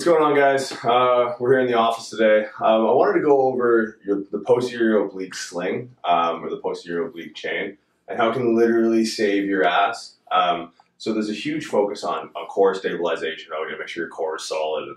What's going on, guys? We're here in the office today. I wanted to go over the posterior oblique sling, or the posterior oblique chain, and how it can literally save your ass. So there's a huge focus on core stabilization. How to make sure your core is solid,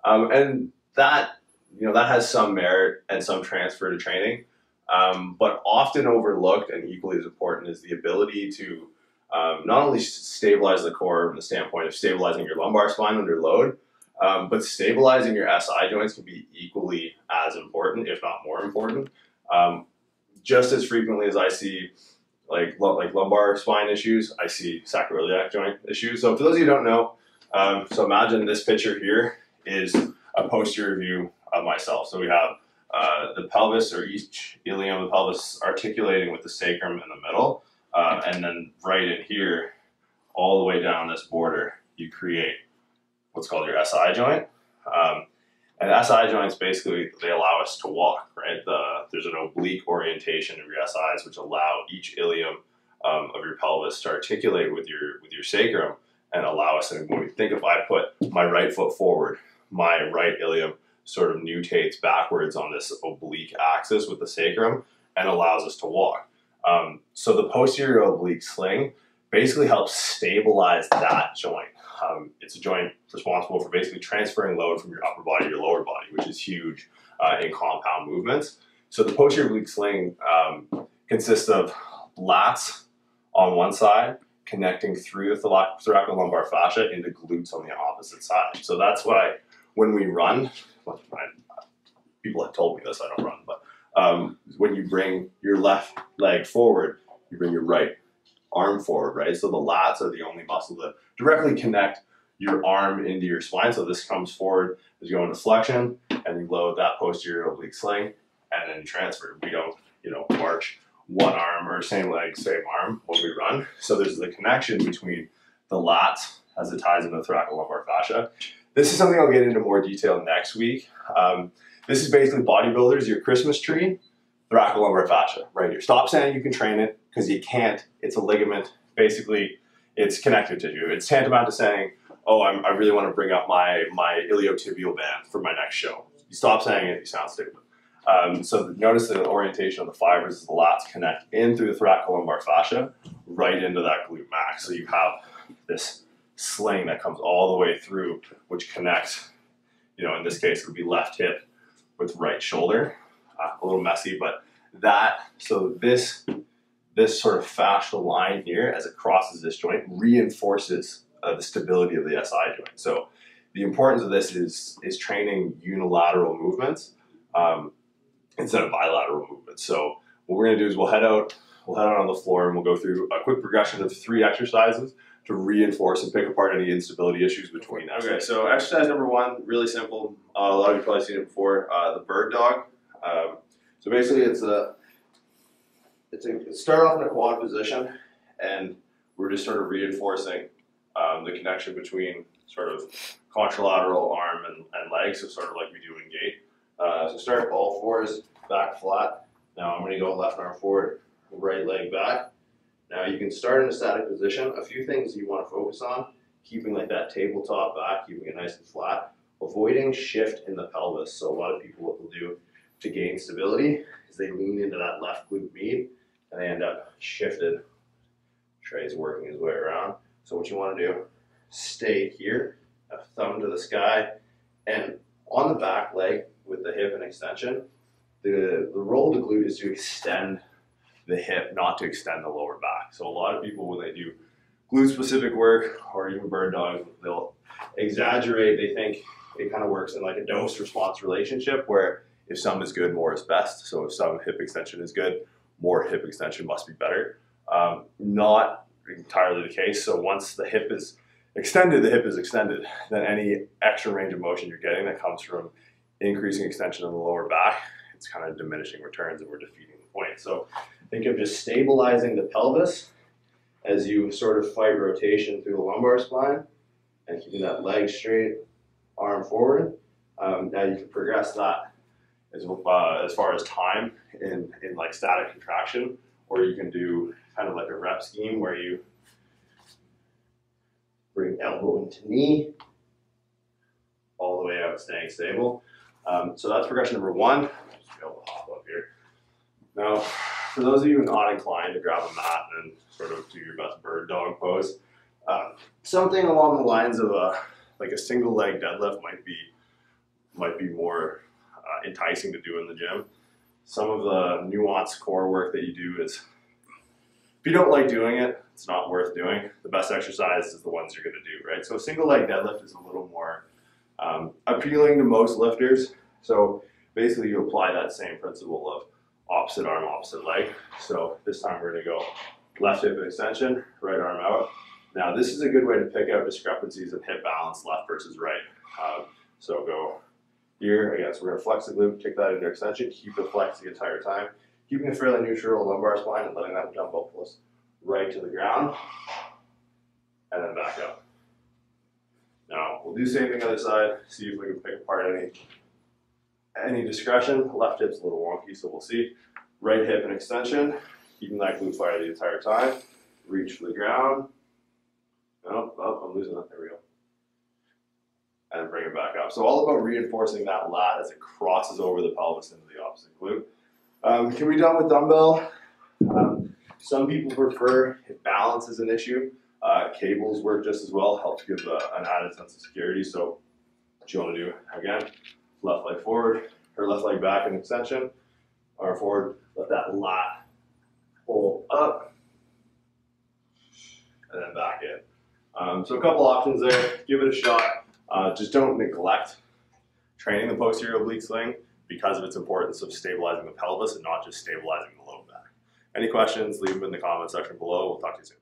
and that that has some merit and some transfer to training, but often overlooked and equally as important is the ability to not only stabilize the core from the standpoint of stabilizing your lumbar spine under load. But stabilizing your SI joints can be equally as important, if not more important. Just as frequently as I see like lumbar spine issues, I see sacroiliac joint issues. So for those of you who don't know, so imagine this picture here is a posterior view of myself. So we have the pelvis, or each ilium of the pelvis, articulating with the sacrum in the middle, and then right in here, all the way down this border, you create what's called your SI joint. And SI joints, basically, they allow us to walk, right? There's an oblique orientation of your SIs, which allow each ilium of your pelvis to articulate with your sacrum and allow us, and when we think, if I put my right foot forward, my right ilium sort of nutates backwards on this oblique axis with the sacrum and allows us to walk. So the posterior oblique sling basically helps stabilize that joint. It's a joint responsible for basically transferring load from your upper body to your lower body, which is huge in compound movements. So the posterior oblique sling consists of lats on one side connecting through the thoracolumbar fascia into glutes on the opposite side. So that's why when we run, people have told me this, I don't run, but when you bring your left leg forward, you bring your right arm forward, right? So the lats are the only muscle that directly connect your arm into your spine. So this comes forward as you go into flexion, and you load that posterior oblique sling, and then you transfer. We don't, march one arm or same leg, same arm when we run. So there's the connection between the lats as it ties into the thoracolumbar fascia. This is something I'll get into more detail next week. This is basically bodybuilders, your Christmas tree, thoracolumbar fascia, right here. Stop saying you can train it, because you can't. It's a ligament. Basically, it's connective tissue. It's tantamount to saying, oh, I really want to bring up my iliotibial band for my next show. You stop saying it, you sound stupid. So notice the orientation of the fibers as the lats connect in through the thoracolumbar fascia right into that glute max. So you have this sling that comes all the way through, which connects, in this case, it would be left hip with right shoulder. A little messy, but this sort of fascial line here, as it crosses this joint, reinforces the stability of the SI joint. So the importance of this is training unilateral movements instead of bilateral movements. So what we're going to do is we'll head out on the floor, and we'll go through a quick progression of 3 exercises to reinforce and pick apart any instability issues between us. Okay, so exercise number 1, really simple. A lot of you have probably seen it before. The bird dog. So basically, it's start off in a quad position, and we're just sort of reinforcing the connection between sort of contralateral arm and leg, so sort of like we do in gait. So start all fours, back flat. Now I'm going to go left arm forward, right leg back. Now you can start in a static position. A few things you want to focus on: keeping like that tabletop back, keeping it nice and flat, avoiding shift in the pelvis. So a lot of people, what they'll do to gain stability is they lean into that left glute med, and they end up shifted. Trey's working his way around. So what you want to do, stay here, a thumb to the sky, and on the back leg with the hip and extension, the role of the glute is to extend the hip, not to extend the lower back. So a lot of people, when they do glute specific work or even bird dogs, they'll exaggerate. They think it kind of works in like a dose response relationship, where if some is good, more is best. So if some hip extension is good, more hip extension must be better. Not entirely the case. So once the hip is extended, then any extra range of motion you're getting that comes from increasing extension of the lower back, it's kind of diminishing returns, and we're defeating the point. So think of just stabilizing the pelvis as you sort of fight rotation through the lumbar spine and keeping that leg straight, arm forward. Now you can progress that as far as time in like static contraction, or you can do kind of like a rep scheme where you bring elbow into knee, all the way out, staying stable. So that's progression number one. Just be able to hop up here. Now, for those of you not inclined to grab a mat and sort of do your best bird dog pose, something along the lines of like a single leg deadlift might be more enticing to do in the gym. Some of the nuanced core work that you do is, if you don't like doing it, it's not worth doing. The best exercise is the ones you're going to do, right? So a single leg deadlift is a little more appealing to most lifters. So basically you apply that same principle of opposite arm, opposite leg. So this time we're going to go left hip extension, right arm out. Now this is a good way to pick out discrepancies in hip balance, left versus right. So go here, again, so we're going to flex the glute, kick that into extension, keep it flexed the entire time, keeping it fairly neutral lumbar spine and letting that jump up us right to the ground, and then back up. Now, we'll do the same thing on the other side, see if we can pick apart any discretion. Left hip's a little wonky, so we'll see. Right hip and extension, keeping that glute fire the entire time. Reach for the ground. Oh, I'm losing it. There we go. And bring it back up. So all about reinforcing that lat as it crosses over the pelvis into the opposite glute. Can be done with dumbbell. Some people prefer, if balance is an issue, cables work just as well, helps give an added sense of security. So what you want to do, again, left leg forward, or left leg back in extension, arm forward, let that lat pull up, and then back in. So a couple options there, give it a shot. Just don't neglect training the posterior oblique sling because of its importance of stabilizing the pelvis and not just stabilizing the low back. Any questions, leave them in the comment section below. We'll talk to you soon.